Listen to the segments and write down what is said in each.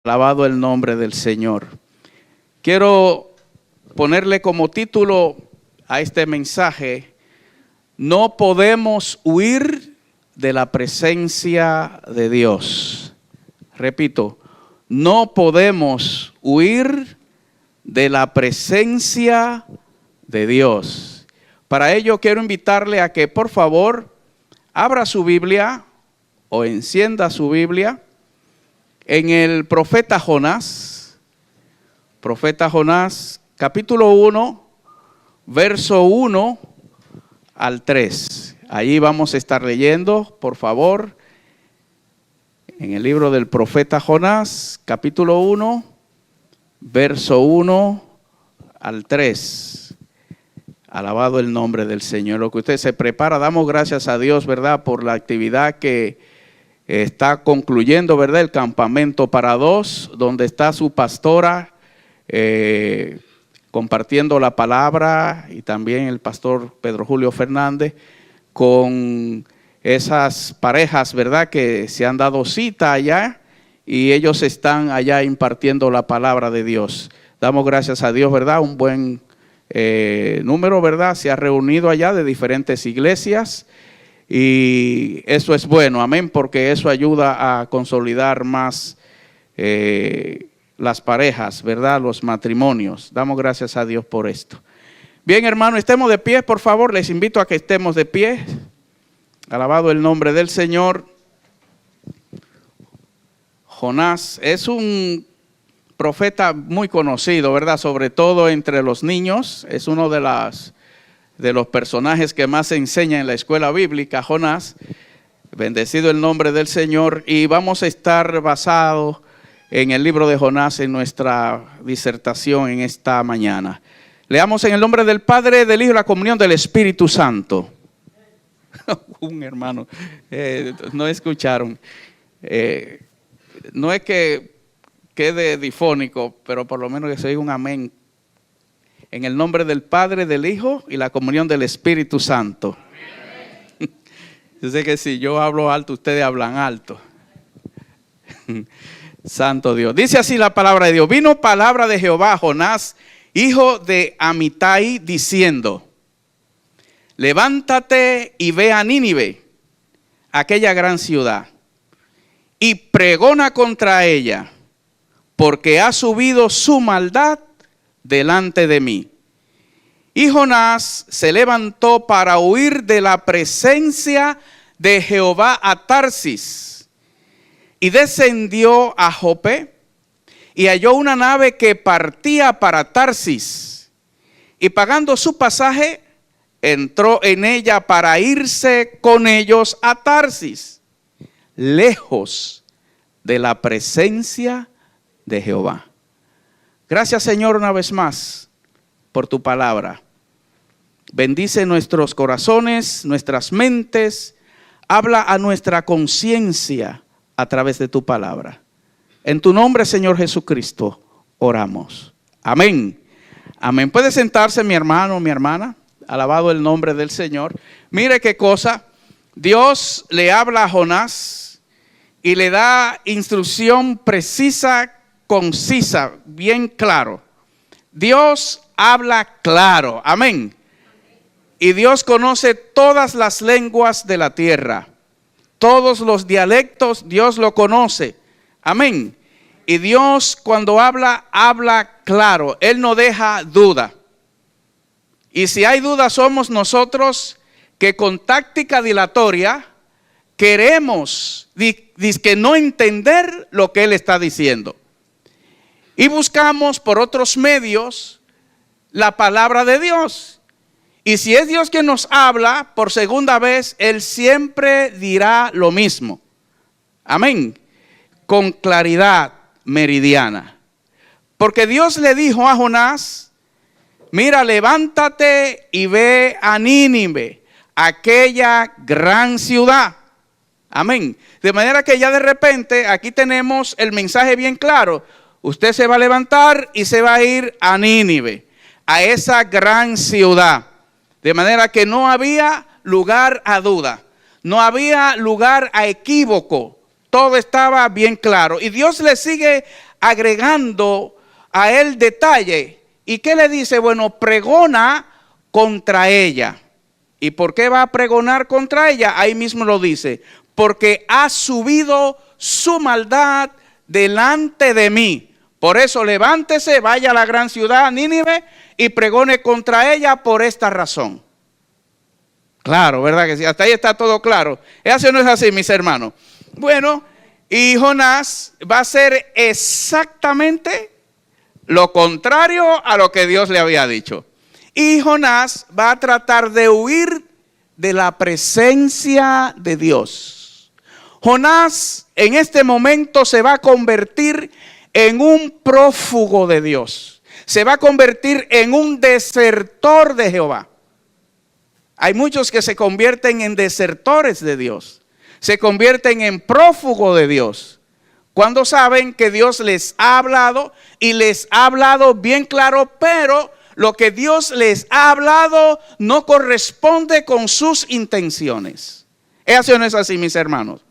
Alabado el nombre del Señor. Quiero ponerle como título a este mensaje: no podemos huir de la presencia de Dios. Repito, no podemos huir de la presencia de Dios. Para ello quiero invitarle a que por favor abra su Biblia o encienda su Biblia en el profeta Jonás, capítulo 1, verso 1 al 3. Allí vamos a estar leyendo, por favor, en el libro del profeta Jonás, capítulo 1, verso 1 al 3. Alabado el nombre del Señor. Lo que usted se prepara, damos gracias a Dios, ¿verdad?, por la actividad que está concluyendo, ¿verdad?, el campamento para dos, donde está su pastora compartiendo la palabra, y también el pastor Pedro Julio Fernández, con esas parejas, ¿verdad?, que se han dado cita allá, y ellos están allá impartiendo la palabra de Dios. Damos gracias a Dios, ¿verdad? Un buen número, ¿verdad?, se ha reunido allá de diferentes iglesias. Y eso es bueno, amén, porque eso ayuda a consolidar más las parejas, ¿verdad?, los matrimonios. Damos gracias a Dios por esto. Bien, hermano, estemos de pie, por favor. Les invito a que estemos de pie. Alabado el nombre del Señor. Jonás es un profeta muy conocido, ¿verdad?, sobre todo entre los niños. Es uno de los personajes que más se enseña en la escuela bíblica, Jonás. Bendecido el nombre del Señor. Y vamos a estar basados en el libro de Jonás en nuestra disertación en esta mañana. Leamos en el nombre del Padre, del Hijo y la comunión del Espíritu Santo. Un hermano, no escucharon. No es que quede difónico, pero por lo menos que se oiga un amén. En el nombre del Padre, del Hijo y la comunión del Espíritu Santo. Amén. Yo sé que si yo hablo alto, ustedes hablan alto. Santo Dios. Dice así la palabra de Dios. Vino palabra de Jehová a Jonás, hijo de Amitai, diciendo: levántate y ve a Nínive, aquella gran ciudad, y pregona contra ella, porque ha subido su maldad delante de mí. Y Jonás se levantó para huir de la presencia de Jehová a Tarsis, y descendió a Jope, y halló una nave que partía para Tarsis, y pagando su pasaje, entró en ella para irse con ellos a Tarsis, lejos de la presencia de Jehová. Gracias, Señor, una vez más por tu palabra. Bendice nuestros corazones, nuestras mentes. Habla a nuestra conciencia a través de tu palabra. En tu nombre, Señor Jesucristo, oramos. Amén. Amén. Puede sentarse, mi hermano, mi hermana. Alabado el nombre del Señor. Mire qué cosa. Dios le habla a Jonás y le da instrucción precisa, concisa, bien claro. Dios habla claro, amén. Y Dios conoce todas las lenguas de la tierra, todos los dialectos, Dios lo conoce, amén. Y Dios, cuando habla, habla claro, Él no deja duda. Y si hay duda, somos nosotros que con táctica dilatoria queremos dizque no entender lo que Él está diciendo. Y buscamos por otros medios la palabra de Dios. Y si es Dios quien nos habla por segunda vez, Él siempre dirá lo mismo. Amén. Con claridad meridiana. Porque Dios le dijo a Jonás: mira, levántate y ve a Nínive, aquella gran ciudad. Amén. De manera que ya de repente aquí tenemos el mensaje bien claro. Usted se va a levantar y se va a ir a Nínive, a esa gran ciudad. De manera que no había lugar a duda, no había lugar a equívoco. Todo estaba bien claro. Y Dios le sigue agregando a él detalle. ¿Y qué le dice? Bueno, pregona contra ella. ¿Y por qué va a pregonar contra ella? Ahí mismo lo dice. Porque ha subido su maldad delante de mí. Por eso levántese, vaya a la gran ciudad, Nínive, y pregone contra ella por esta razón. Claro, ¿verdad que sí? Hasta ahí está todo claro. Eso no es así, mis hermanos. Bueno, y Jonás va a hacer exactamente lo contrario a lo que Dios le había dicho. Y Jonás va a tratar de huir de la presencia de Dios. Jonás en este momento se va a convertir en un prófugo de Dios. Se va a convertir en un desertor de Jehová. Hay muchos que se convierten en desertores de Dios. Se convierten en prófugos de Dios. Cuando saben que Dios les ha hablado y les ha hablado bien claro, pero lo que Dios les ha hablado no corresponde con sus intenciones. Eso no es así, mis hermanos.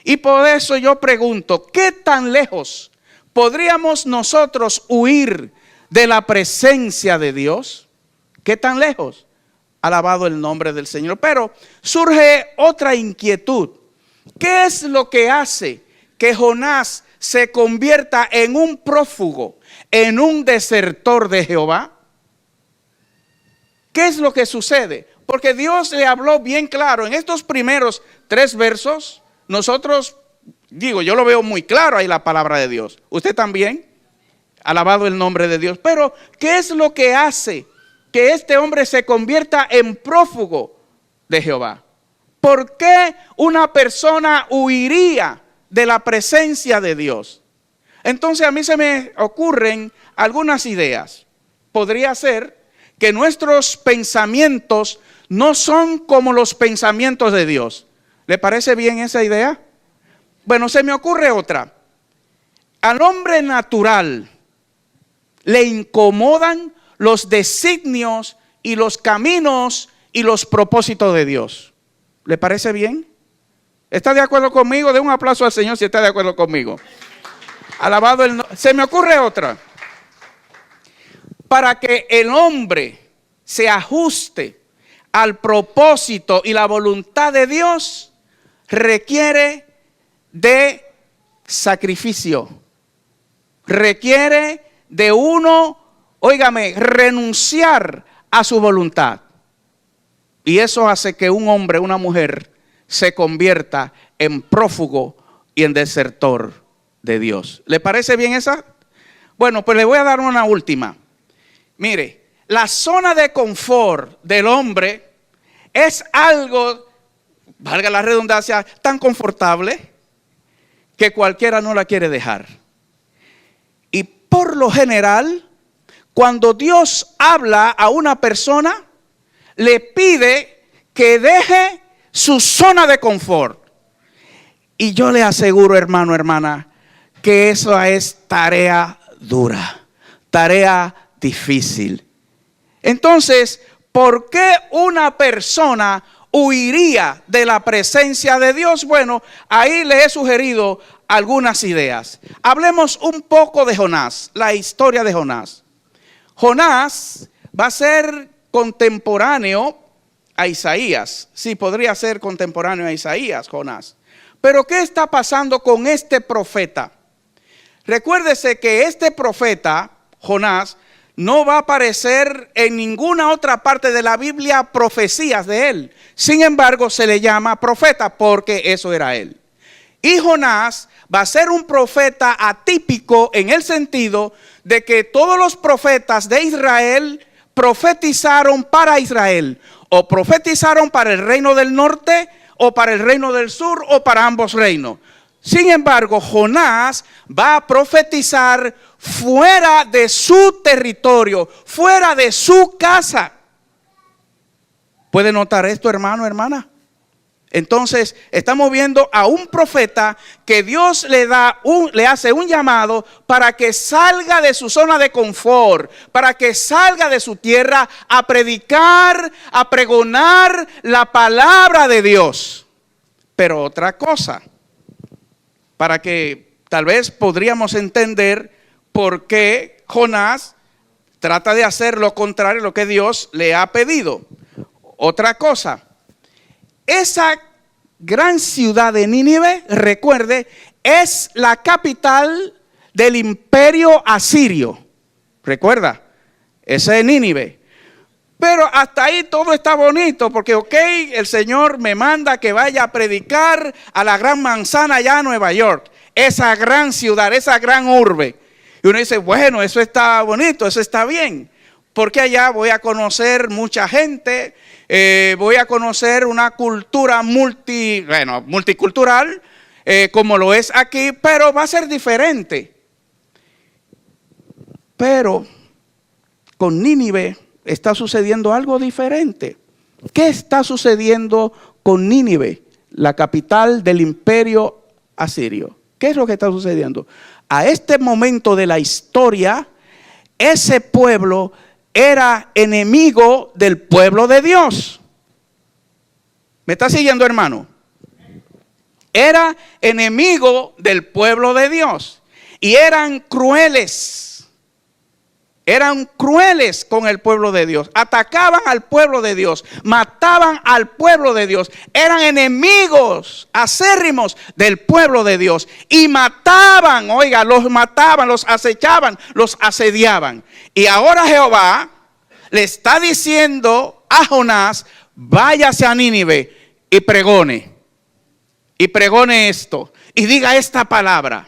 Y por eso yo pregunto, ¿qué tan lejos podríamos nosotros huir de la presencia de Dios? ¿Qué tan lejos? Alabado el nombre del Señor. Pero surge otra inquietud. ¿Qué es lo que hace que Jonás se convierta en un prófugo, en un desertor de Jehová? ¿Qué es lo que sucede? Porque Dios le habló bien claro. En estos primeros 3 versos, nosotros, yo lo veo muy claro ahí la palabra de Dios. ¿Usted también? Alabado el nombre de Dios. Pero, ¿qué es lo que hace que este hombre se convierta en prófugo de Jehová? ¿Por qué una persona huiría de la presencia de Dios? Entonces a mí se me ocurren algunas ideas. Podría ser que nuestros pensamientos no son como los pensamientos de Dios. ¿Le parece bien esa idea? Bueno, se me ocurre otra. Al hombre natural le incomodan los designios y los caminos y los propósitos de Dios. ¿Le parece bien? ¿Está de acuerdo conmigo? De un aplauso al Señor si está de acuerdo conmigo. Alabado el nombre. Se me ocurre otra. Para que el hombre se ajuste al propósito y la voluntad de Dios, requiere de sacrificio. Requiere de uno, óigame, renunciar a su voluntad. Y eso hace que un hombre, una mujer, se convierta en prófugo y en desertor de Dios. ¿Le parece bien esa? Bueno, pues le voy a dar una última. Mire, la zona de confort del hombre es algo, valga la redundancia, tan confortable que cualquiera no la quiere dejar. Y por lo general, cuando Dios habla a una persona, le pide que deje su zona de confort. Y yo le aseguro, hermano, hermana, que eso es tarea dura, tarea difícil. Entonces, ¿por qué una persona huiría de la presencia de Dios? Bueno, ahí le he sugerido algunas ideas. Hablemos un poco de Jonás, la historia de Jonás. Jonás va a ser contemporáneo a Isaías. Sí, podría ser contemporáneo a Isaías, Jonás. Pero ¿qué está pasando con este profeta? Recuérdese que este profeta, Jonás, no va a aparecer en ninguna otra parte de la Biblia profecías de él. Sin embargo, se le llama profeta porque eso era él. Y Jonás va a ser un profeta atípico en el sentido de que todos los profetas de Israel profetizaron para Israel, o profetizaron para el reino del norte, o para el reino del sur, o para ambos reinos. Sin embargo, Jonás va a profetizar fuera de su territorio, fuera de su casa. ¿Puede notar esto, hermano, hermana? Entonces, estamos viendo a un profeta que Dios le hace un llamado para que salga de su zona de confort, para que salga de su tierra a predicar, a pregonar la palabra de Dios. Pero otra cosa, para que tal vez podríamos entender por qué Jonás trata de hacer lo contrario a lo que Dios le ha pedido. Otra cosa, esa gran ciudad de Nínive, recuerde, es la capital del imperio asirio. Recuerda, ese es Nínive. Pero hasta ahí todo está bonito, porque el Señor me manda que vaya a predicar a la gran manzana allá en Nueva York, esa gran ciudad, esa gran urbe. Y uno dice, bueno, eso está bonito, eso está bien, porque allá voy a conocer mucha gente, voy a conocer una cultura multicultural, como lo es aquí, pero va a ser diferente. Pero con Nínive está sucediendo algo diferente. ¿Qué está sucediendo con Nínive, la capital del imperio asirio? ¿Qué es lo que está sucediendo? A este momento de la historia, ese pueblo era enemigo del pueblo de Dios. ¿Me está siguiendo, hermano? Era enemigo del pueblo de Dios. Y eran crueles. Eran crueles con el pueblo de Dios. Atacaban al pueblo de Dios. Mataban al pueblo de Dios. Eran enemigos acérrimos del pueblo de Dios. Y mataban, los mataban, los acechaban, los asediaban. Y ahora Jehová le está diciendo a Jonás, váyase a Nínive y pregone. Y pregone esto. Y diga esta palabra.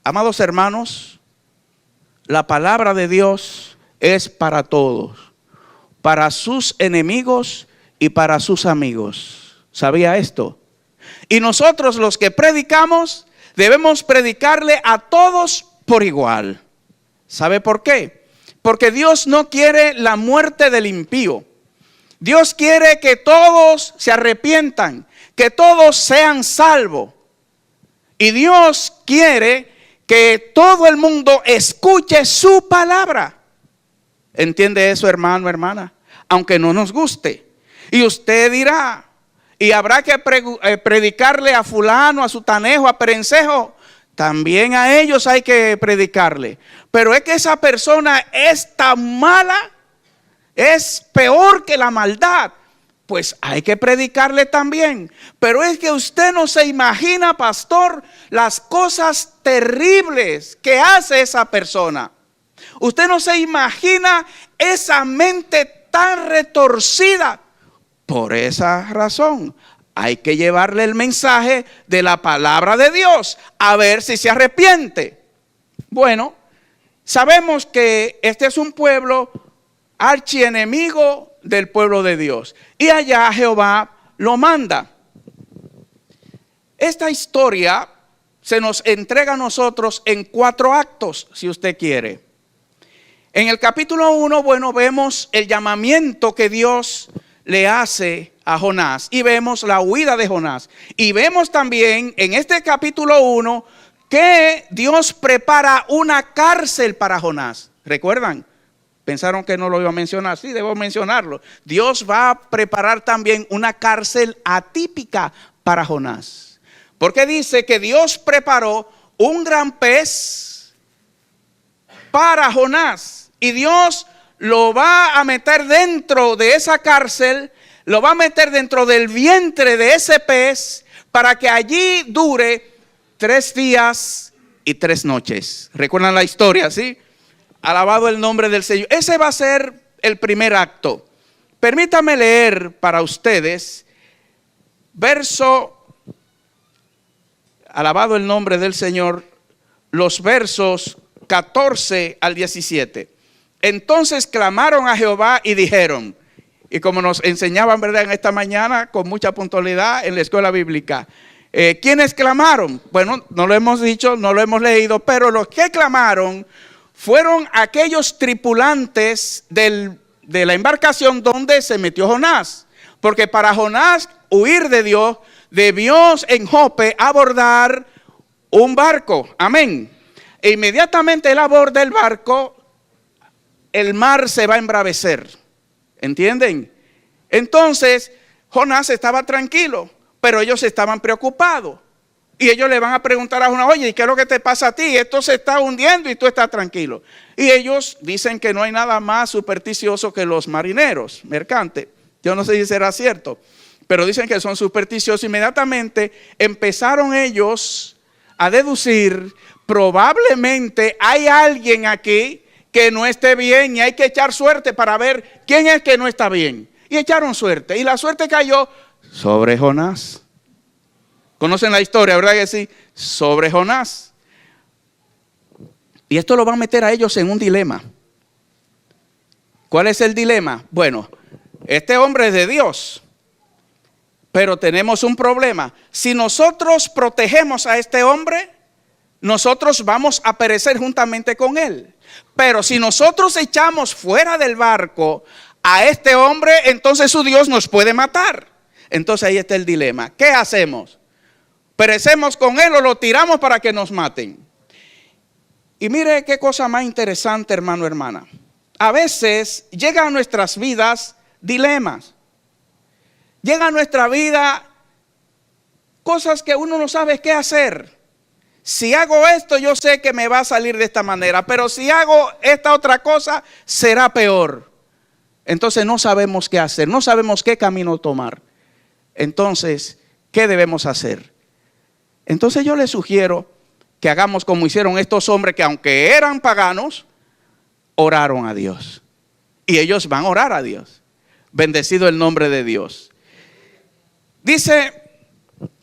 Amados hermanos, la palabra de Dios es para todos, para sus enemigos y para sus amigos. ¿Sabía esto? Y nosotros los que predicamos debemos predicarle a todos por igual. ¿Sabe por qué? Porque Dios no quiere la muerte del impío. Dios quiere que todos se arrepientan, que todos sean salvos. Y Dios quiere que todo el mundo escuche su palabra. ¿Entiende eso, hermano, hermana? Aunque no nos guste. Y usted dirá, y habrá que predicarle a fulano, a sutanejo, a perencejo. También a ellos hay que predicarle. Pero es que esa persona es tan mala, es peor que la maldad. Pues hay que predicarle también. Pero es que usted no se imagina, pastor, las cosas terribles que hace esa persona. Usted no se imagina esa mente tan retorcida. Por esa razón, hay que llevarle el mensaje de la palabra de Dios, a ver si se arrepiente. Bueno, sabemos que este es un pueblo archienemigo del pueblo de Dios. Y allá Jehová lo manda. Esta historia se nos entrega a nosotros en 4 actos, si usted quiere. En el capítulo 1, vemos el llamamiento que Dios le hace a Jonás. Y vemos la huida de Jonás. Y vemos también en este capítulo 1 que Dios prepara una cárcel para Jonás. ¿Recuerdan? Pensaron que no lo iba a mencionar. Sí, debo mencionarlo. Dios va a preparar también una cárcel atípica para Jonás. Porque dice que Dios preparó un gran pez para Jonás. Y Dios lo va a meter dentro de esa cárcel, lo va a meter dentro del vientre de ese pez para que allí dure 3 días y 3 noches. ¿Recuerdan la historia, sí? Alabado el nombre del Señor. Ese va a ser el primer acto. Permítame leer para ustedes alabado el nombre del Señor, los versos 14 al 17. Entonces clamaron a Jehová y dijeron, y como nos enseñaban, ¿verdad?, en esta mañana con mucha puntualidad en la escuela bíblica, ¿quiénes clamaron? Bueno, no lo hemos dicho, no lo hemos leído, pero los que clamaron fueron aquellos tripulantes de la embarcación donde se metió Jonás. Porque para Jonás huir de Dios, debió en Jope abordar un barco. Amén. E inmediatamente él aborda el barco, el mar se va a embravecer. ¿Entienden? Entonces Jonás estaba tranquilo, pero ellos estaban preocupados. Y ellos le van a preguntar a Jonás, oye, ¿y qué es lo que te pasa a ti? Esto se está hundiendo y tú estás tranquilo. Y ellos dicen que no hay nada más supersticioso que los marineros mercantes. Yo no sé si será cierto, pero dicen que son supersticiosos. Inmediatamente empezaron ellos a deducir, probablemente hay alguien aquí que no esté bien y hay que echar suerte para ver quién es que no está bien. Y echaron suerte, y la suerte cayó sobre Jonás. ¿Conocen la historia, verdad que sí? Sobre Jonás. Y esto lo va a meter a ellos en un dilema. ¿Cuál es el dilema? Bueno, este hombre es de Dios, pero tenemos un problema. Si nosotros protegemos a este hombre, nosotros vamos a perecer juntamente con él. Pero si nosotros echamos fuera del barco a este hombre, entonces su Dios nos puede matar. Entonces ahí está el dilema. ¿Qué hacemos? ¿Perecemos con él o lo tiramos para que nos maten? Y mire qué cosa más interesante, hermano, hermana. A veces llegan a nuestras vidas dilemas. Llega a nuestra vida cosas que uno no sabe qué hacer. Si hago esto, yo sé que me va a salir de esta manera, pero si hago esta otra cosa, será peor. Entonces no sabemos qué hacer, no sabemos qué camino tomar. Entonces, ¿qué debemos hacer? Entonces yo les sugiero que hagamos como hicieron estos hombres que, aunque eran paganos, oraron a Dios. Y ellos van a orar a Dios. Bendecido el nombre de Dios. Dice,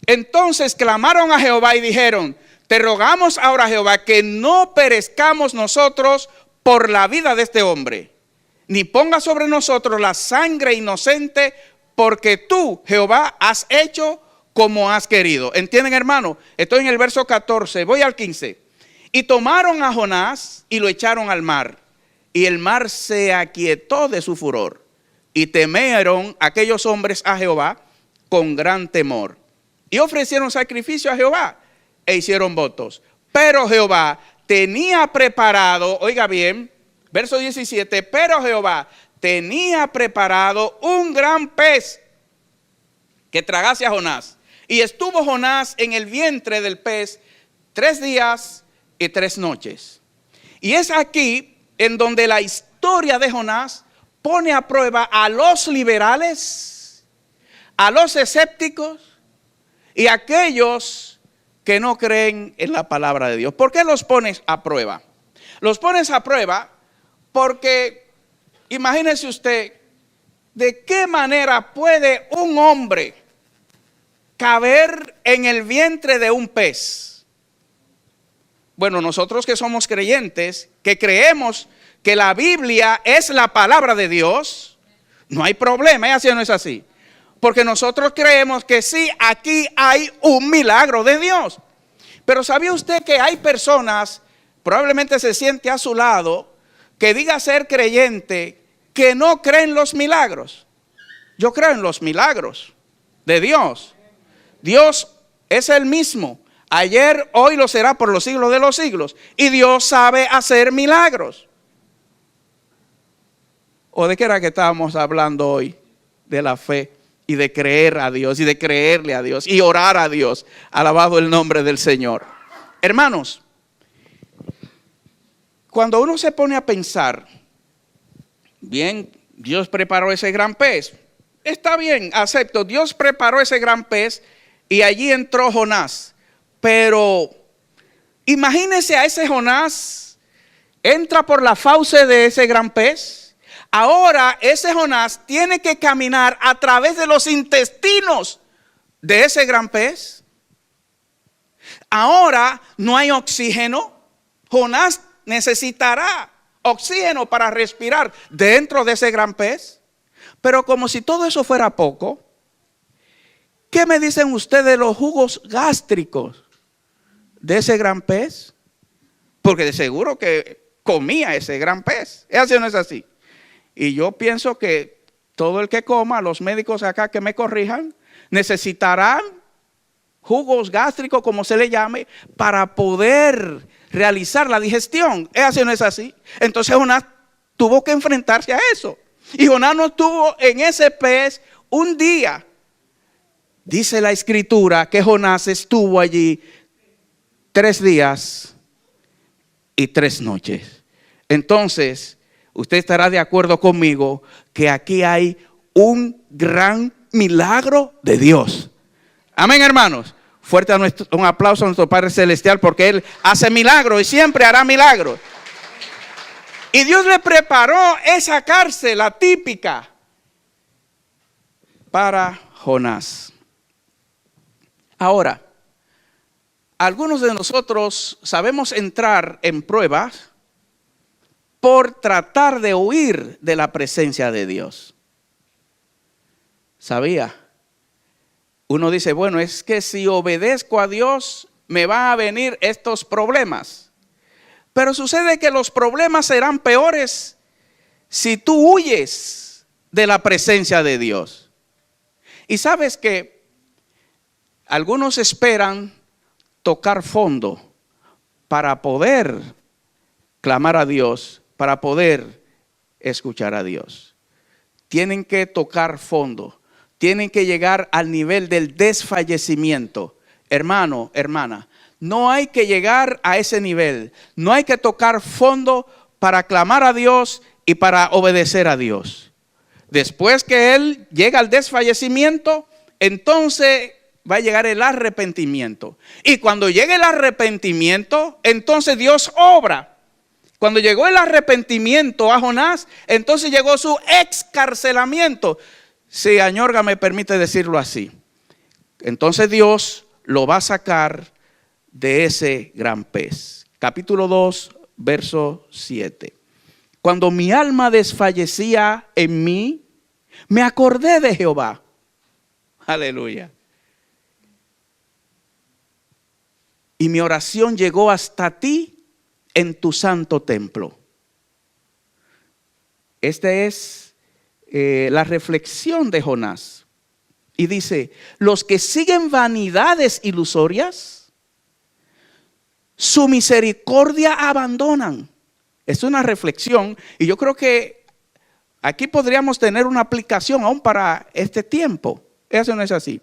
entonces clamaron a Jehová y dijeron, te rogamos ahora, Jehová, que no perezcamos nosotros por la vida de este hombre, ni ponga sobre nosotros la sangre inocente, porque tú, Jehová, has hecho como has querido. ¿Entienden, hermano? Estoy en el verso 14, voy al 15. Y tomaron a Jonás y lo echaron al mar, y el mar se aquietó de su furor, y temieron aquellos hombres a Jehová con gran temor, y ofrecieron sacrificio a Jehová, e hicieron votos. Pero Jehová tenía preparado, oiga bien, verso 17, pero Jehová tenía preparado un gran pez que tragase a Jonás. Y estuvo Jonás en el vientre del pez 3 días y 3 noches. Y es aquí en donde la historia de Jonás pone a prueba a los liberales, a los escépticos y a aquellos que no creen en la palabra de Dios. ¿Por qué los pones a prueba? Los pones a prueba porque imagínese usted de qué manera puede un hombre caber en el vientre de un pez. Bueno, nosotros que somos creyentes, que creemos que la Biblia es la palabra de Dios, no hay problema, ¿así o no es así? Porque nosotros creemos que sí, aquí hay un milagro de Dios. Pero ¿sabía usted que hay personas, probablemente se siente a su lado, que diga ser creyente, que no creen los milagros? Yo creo en los milagros de Dios. Dios es el mismo, ayer, hoy, lo será por los siglos de los siglos. Y Dios sabe hacer milagros. ¿O de qué era que estábamos hablando hoy? De la fe y de creer a Dios y de creerle a Dios y orar a Dios. Alabado el nombre del Señor. Hermanos, cuando uno se pone a pensar, bien, Dios preparó ese gran pez. Está bien, acepto, Dios preparó ese gran pez y allí entró Jonás. Pero imagínese a ese Jonás, entra por la fauce de ese gran pez. Ahora ese Jonás tiene que caminar a través de los intestinos de ese gran pez. Ahora no hay oxígeno. Jonás necesitará oxígeno para respirar dentro de ese gran pez. Pero como si todo eso fuera poco, ¿qué me dicen ustedes de los jugos gástricos de ese gran pez? Porque de seguro que comía ese gran pez. ¿Es así o no es así? Y yo pienso que todo el que coma, los médicos acá que me corrijan, necesitarán jugos gástricos, como se le llame, para poder realizar la digestión. ¿Es así o no es así? Entonces Jonás tuvo que enfrentarse a eso. Y Jonás no estuvo en ese pez un día. Dice la escritura que Jonás estuvo allí 3 días y 3 noches. Entonces, usted estará de acuerdo conmigo que aquí hay un gran milagro de Dios. Amén, hermanos. Fuerte un aplauso a nuestro Padre Celestial, porque Él hace milagros y siempre hará milagros. Y Dios le preparó esa cárcel, la típica, para Jonás. Ahora, algunos de nosotros sabemos entrar en pruebas por tratar de huir de la presencia de Dios. ¿Sabía? Uno dice, bueno, es que si obedezco a Dios me van a venir estos problemas. Pero sucede que los problemas serán peores si tú huyes de la presencia de Dios. Y sabes que algunos esperan tocar fondo para poder clamar a Dios, para poder escuchar a Dios. Tienen que tocar fondo, tienen que llegar al nivel del desfallecimiento. Hermano, hermana, no hay que llegar a ese nivel, no hay que tocar fondo para clamar a Dios y para obedecer a Dios. Después que él llega al desfallecimiento, entonces va a llegar el arrepentimiento. Y cuando llegue el arrepentimiento, entonces Dios obra. Cuando llegó el arrepentimiento a Jonás, entonces llegó su excarcelamiento. Si Añorga me permite decirlo así. Entonces Dios lo va a sacar de ese gran pez. Capítulo 2, verso 7. Cuando mi alma desfallecía en mí, me acordé de Jehová. Aleluya. Y mi oración llegó hasta ti en tu santo templo. Esta es la reflexión de Jonás. Y dice, los que siguen vanidades ilusorias, su misericordia abandonan. Es una reflexión y yo creo que aquí podríamos tener una aplicación aún para este tiempo. Eso no es así.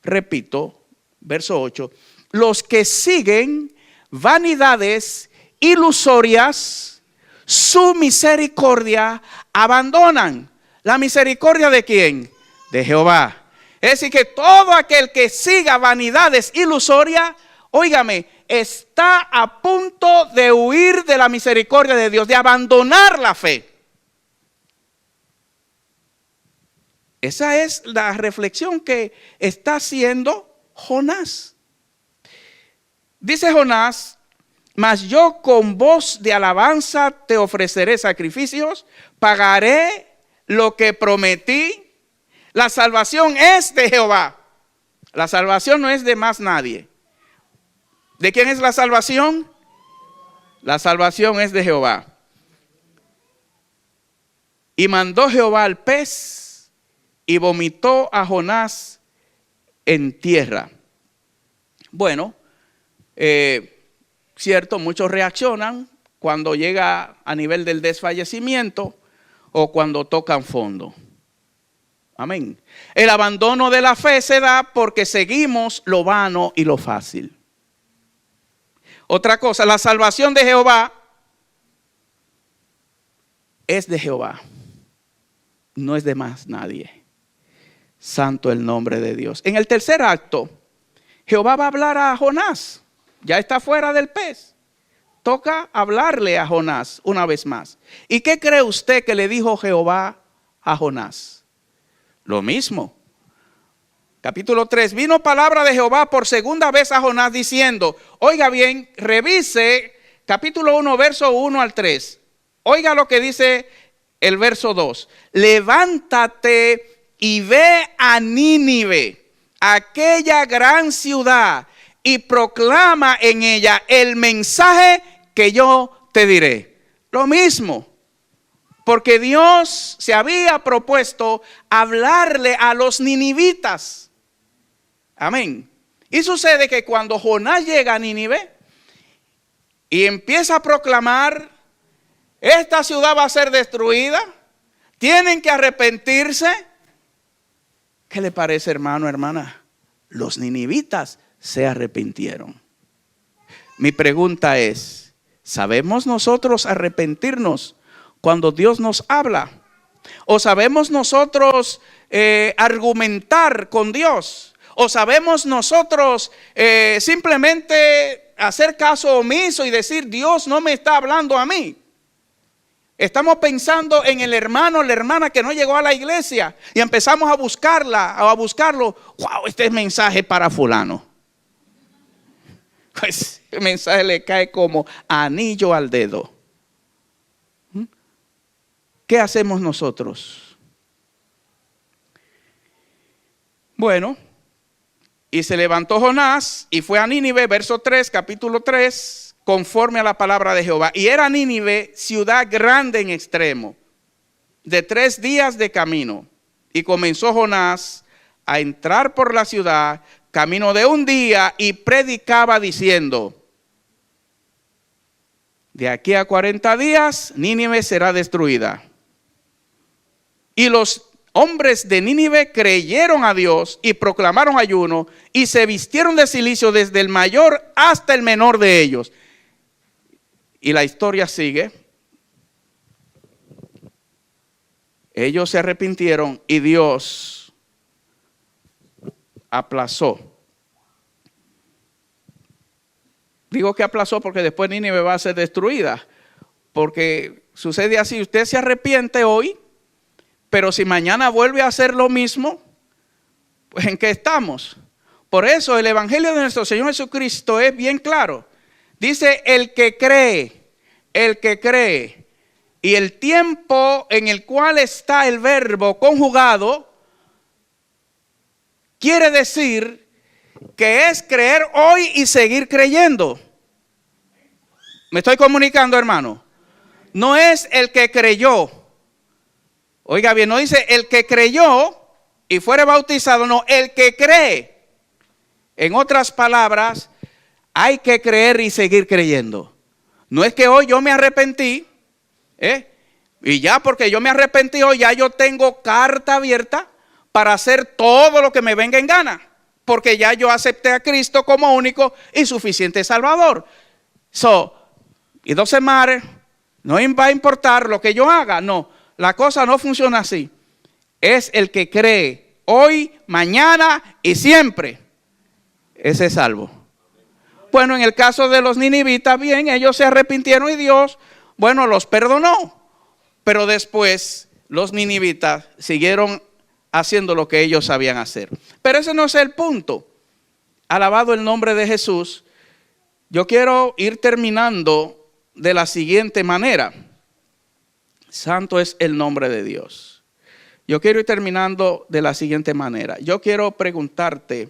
Repito, verso 8. Los que siguen vanidades ilusorias, su misericordia abandonan. ¿La misericordia de quién? De Jehová. Es decir, que todo aquel que siga vanidades ilusorias, óigame, está a punto de huir de la misericordia de Dios, de abandonar la fe. Esa es la reflexión que está haciendo Jonás. Dice Jonás, mas yo con voz de alabanza te ofreceré sacrificios, pagaré lo que prometí. La salvación es de Jehová. La salvación no es de más nadie. ¿De quién es la salvación? La salvación es de Jehová. Y mandó Jehová al pez y vomitó a Jonás en tierra. Bueno, cierto, muchos reaccionan cuando llega a nivel del desfallecimiento o cuando tocan fondo. Amén. El abandono de la fe se da porque seguimos lo vano y lo fácil. Otra cosa, la salvación de Jehová es de Jehová. No es de más nadie. Santo el nombre de Dios. En el tercer acto, Jehová va a hablar a Jonás. Ya está fuera del pez. Toca hablarle a Jonás una vez más. ¿Y qué cree usted que le dijo Jehová a Jonás? Lo mismo. Capítulo 3. Vino palabra de Jehová por segunda vez a Jonás diciendo, oiga bien, revise capítulo 1, verso 1 al 3. Oiga lo que dice el verso 2. Levántate y ve a Nínive, aquella gran ciudad, y proclama en ella el mensaje que yo te diré. Lo mismo. Porque Dios se había propuesto hablarle a los ninivitas. Amén. Y sucede que cuando Jonás llega a Nínive y empieza a proclamar, esta ciudad va a ser destruida, tienen que arrepentirse. ¿Qué le parece, hermano, hermana? Los ninivitas se arrepintieron. Mi pregunta es, ¿sabemos nosotros arrepentirnos cuando Dios nos habla? ¿O sabemos nosotros argumentar con Dios? ¿O sabemos nosotros simplemente hacer caso omiso y decir, Dios no me está hablando a mí? Estamos pensando en el hermano o la hermana que no llegó a la iglesia y empezamos a buscarla o a buscarlo. ¡Wow! Este es mensaje para fulano. Pues el mensaje le cae como anillo al dedo. ¿Qué hacemos nosotros? Bueno, y se levantó Jonás y fue a Nínive, verso 3, capítulo 3, conforme a la palabra de Jehová. Y era Nínive ciudad grande en extremo, de 3 días de camino. Y comenzó Jonás a entrar por la ciudad, camino de 1 día, y predicaba diciendo, de aquí a 40 días Nínive será destruida. Y los hombres de Nínive creyeron a Dios y proclamaron ayuno y se vistieron de cilicio desde el mayor hasta el menor de ellos. Y la historia sigue. Ellos se arrepintieron y Dios aplazó. Digo que aplazó porque después Nínive va a ser destruida. Porque sucede así, usted se arrepiente hoy, pero si mañana vuelve a hacer lo mismo, pues ¿en qué estamos? Por eso el evangelio de nuestro Señor Jesucristo es bien claro. Dice el que cree. Y el tiempo en el cual está el verbo conjugado quiere decir que es creer hoy y seguir creyendo. ¿Me estoy comunicando, hermano? No es el que creyó. Oiga bien, no dice el que creyó y fuere bautizado, no, el que cree. En otras palabras, hay que creer y seguir creyendo. No es que hoy yo me arrepentí, y ya porque yo me arrepentí hoy, ya yo tengo carta abierta para hacer todo lo que me venga en gana. Porque ya yo acepté a Cristo como único y suficiente Salvador. It doesn't matter, no va a importar lo que yo haga, no. La cosa no funciona así. Es el que cree hoy, mañana y siempre. Ese es salvo. Bueno, en el caso de los ninivitas, bien, ellos se arrepintieron y Dios, bueno, los perdonó. Pero después los ninivitas siguieron haciendo lo que ellos sabían hacer. Pero ese no es el punto. Alabado el nombre de Jesús. Yo quiero ir terminando de la siguiente manera. Santo es el nombre de Dios. Yo quiero ir terminando de la siguiente manera. Yo quiero preguntarte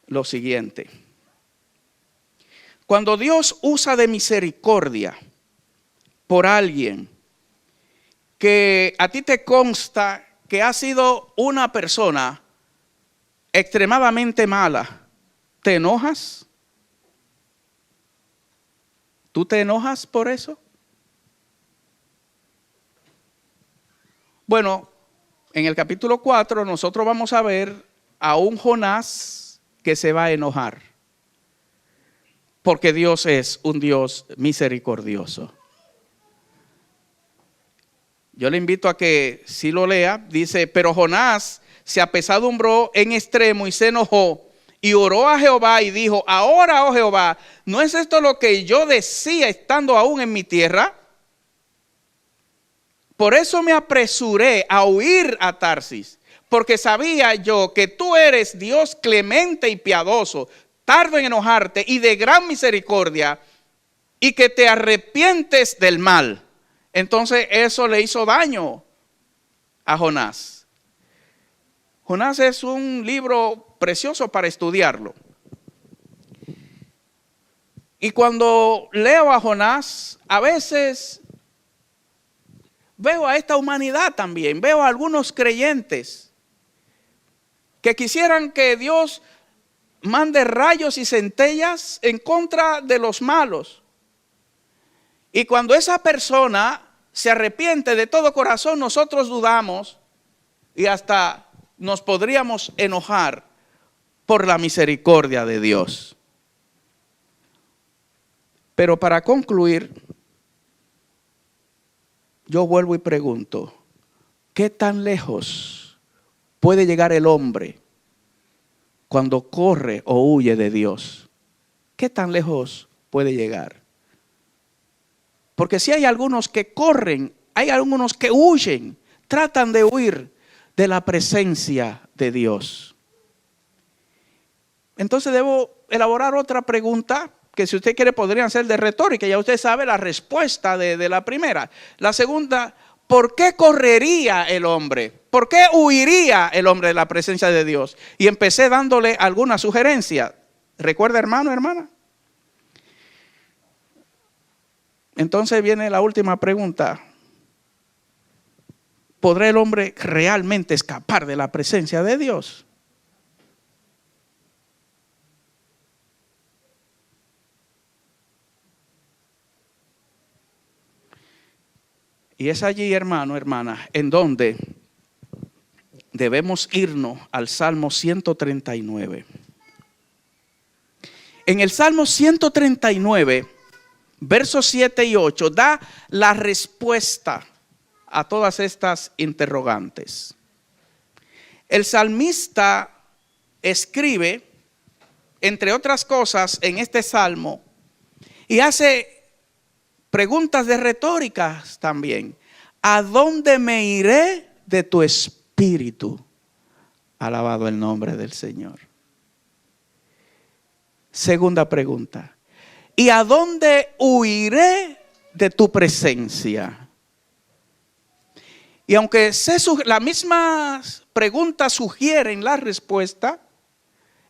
lo siguiente. Cuando Dios usa de misericordia por alguien que a ti te consta que ha sido una persona extremadamente mala, ¿te enojas? ¿Tú te enojas por eso? Bueno, en el capítulo 4 nosotros vamos a ver a un Jonás que se va a enojar. Porque Dios es un Dios misericordioso. Yo le invito a que si lo lea, dice, pero Jonás se apesadumbró en extremo y se enojó y oró a Jehová y dijo, ahora, oh Jehová, ¿no es esto lo que yo decía estando aún en mi tierra? Por eso me apresuré a huir a Tarsis, porque sabía yo que tú eres Dios clemente y piadoso, tardo en enojarte y de gran misericordia, y que te arrepientes del mal. Entonces eso le hizo daño a Jonás. Jonás es un libro precioso para estudiarlo. Y cuando leo a Jonás, a veces veo a esta humanidad también, veo a algunos creyentes que quisieran que Dios mande rayos y centellas en contra de los malos. Y cuando esa persona se arrepiente de todo corazón, nosotros dudamos y hasta nos podríamos enojar por la misericordia de Dios. Pero para concluir, yo vuelvo y pregunto, ¿qué tan lejos puede llegar el hombre cuando corre o huye de Dios? ¿Qué tan lejos puede llegar? Porque si hay algunos que corren, hay algunos que huyen, tratan de huir de la presencia de Dios. Entonces debo elaborar otra pregunta que si usted quiere podrían ser de retórica. Ya usted sabe la respuesta de la primera. La segunda, ¿por qué correría el hombre? ¿Por qué huiría el hombre de la presencia de Dios? Y empecé dándole alguna sugerencia. ¿Recuerda, hermano, hermana? Entonces viene la última pregunta. ¿Podrá el hombre realmente escapar de la presencia de Dios? Y es allí, hermano, hermana, en donde debemos irnos al Salmo 139. En el Salmo 139, versos 7 y 8, da la respuesta a todas estas interrogantes. El salmista escribe, entre otras cosas, en este salmo, y hace preguntas de retóricas también. ¿A dónde me iré de tu espíritu? Alabado el nombre del Señor. Segunda pregunta. ¿Y a dónde huiré de tu presencia? Y aunque las mismas preguntas sugieren la respuesta,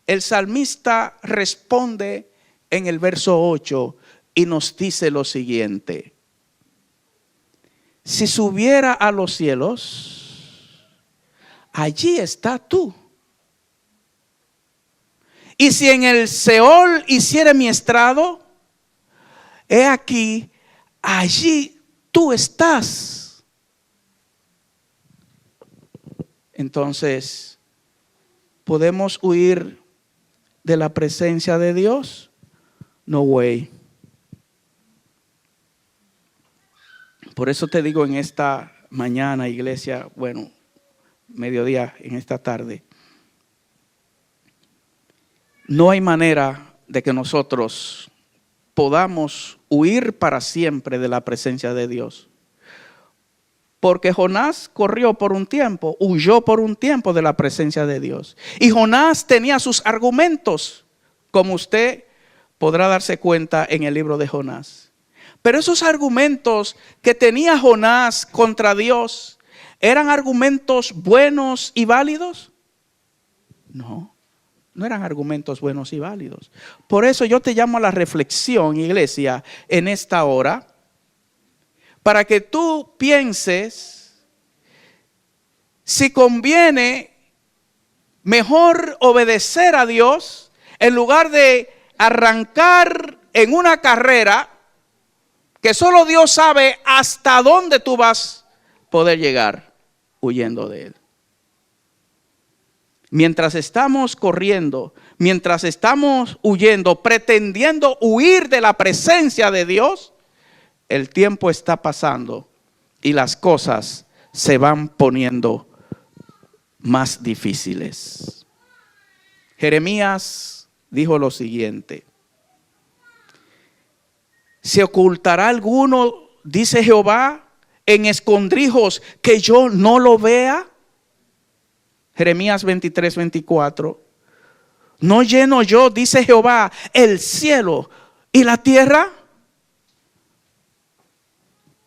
el salmista responde en el verso 8 y nos dice lo siguiente: si subiera a los cielos, allí está tú. Y si en el Seol hiciere mi estrado, he aquí, allí tú estás. Entonces, ¿podemos huir de la presencia de Dios? No way. Por eso te digo en esta mañana, iglesia, bueno, mediodía, en esta tarde, no hay manera de que nosotros podamos huir para siempre de la presencia de Dios. Porque Jonás corrió por un tiempo, huyó por un tiempo de la presencia de Dios. Y Jonás tenía sus argumentos, como usted podrá darse cuenta en el libro de Jonás. Pero esos argumentos que tenía Jonás contra Dios, ¿eran argumentos buenos y válidos? No, no eran argumentos buenos y válidos. Por eso yo te llamo a la reflexión, iglesia, en esta hora, para que tú pienses si conviene mejor obedecer a Dios en lugar de arrancar en una carrera que solo Dios sabe hasta dónde tú vas a poder llegar huyendo de Él. Mientras estamos corriendo, mientras estamos huyendo, pretendiendo huir de la presencia de Dios, el tiempo está pasando y las cosas se van poniendo más difíciles. Jeremías dijo lo siguiente: ¿se ocultará alguno, dice Jehová, en escondrijos que yo no lo vea? Jeremías 23, 24. ¿No lleno yo, dice Jehová, el cielo y la tierra?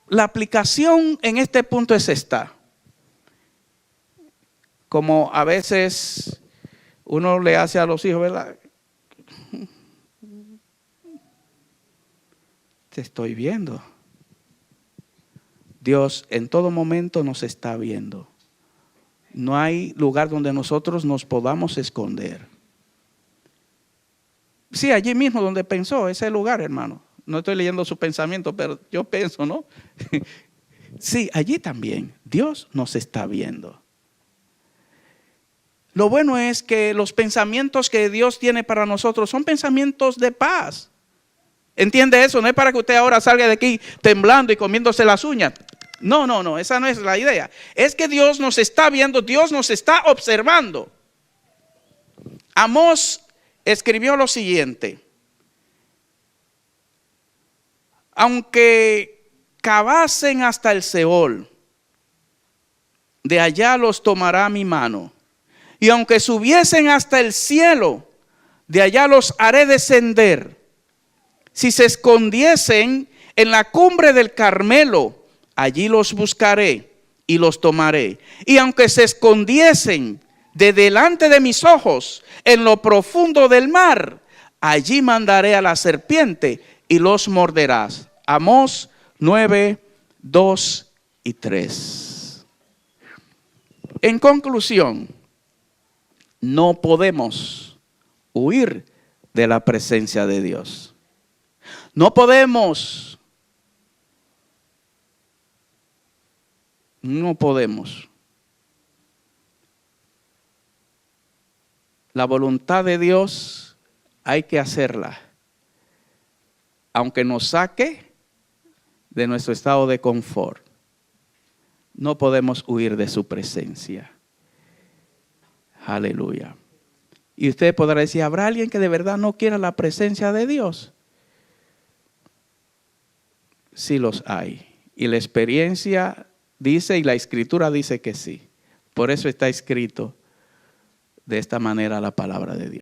La aplicación en este punto es esta. Como a veces uno le hace a los hijos, ¿verdad? Te estoy viendo. Dios en todo momento nos está viendo. No hay lugar donde nosotros nos podamos esconder. Sí, allí mismo donde pensó, ese lugar, hermano. No estoy leyendo su pensamiento, pero yo pienso, ¿no? Sí, allí también Dios nos está viendo. Lo bueno es que los pensamientos que Dios tiene para nosotros son pensamientos de paz. ¿Entiende eso? No es para que usted ahora salga de aquí temblando y comiéndose las uñas. No, esa no es la idea. Es que Dios nos está viendo, Dios nos está observando. Amós escribió lo siguiente: aunque cavasen hasta el Seol, de allá los tomará mi mano. Y aunque subiesen hasta el cielo, de allá los haré descender. Si se escondiesen en la cumbre del Carmelo, allí los buscaré y los tomaré. Y aunque se escondiesen de delante de mis ojos en lo profundo del mar, allí mandaré a la serpiente y los morderás. Amós 9, 2 y 3. En conclusión, no podemos huir de la presencia de Dios. No podemos. La voluntad de Dios hay que hacerla, aunque nos saque de nuestro estado de confort. No podemos huir de su presencia. Aleluya. Y usted podrá decir, ¿habrá alguien que de verdad no quiera la presencia de Dios? Sí los hay. Y la experiencia dice y la escritura dice que sí. Por eso está escrito de esta manera la palabra de Dios.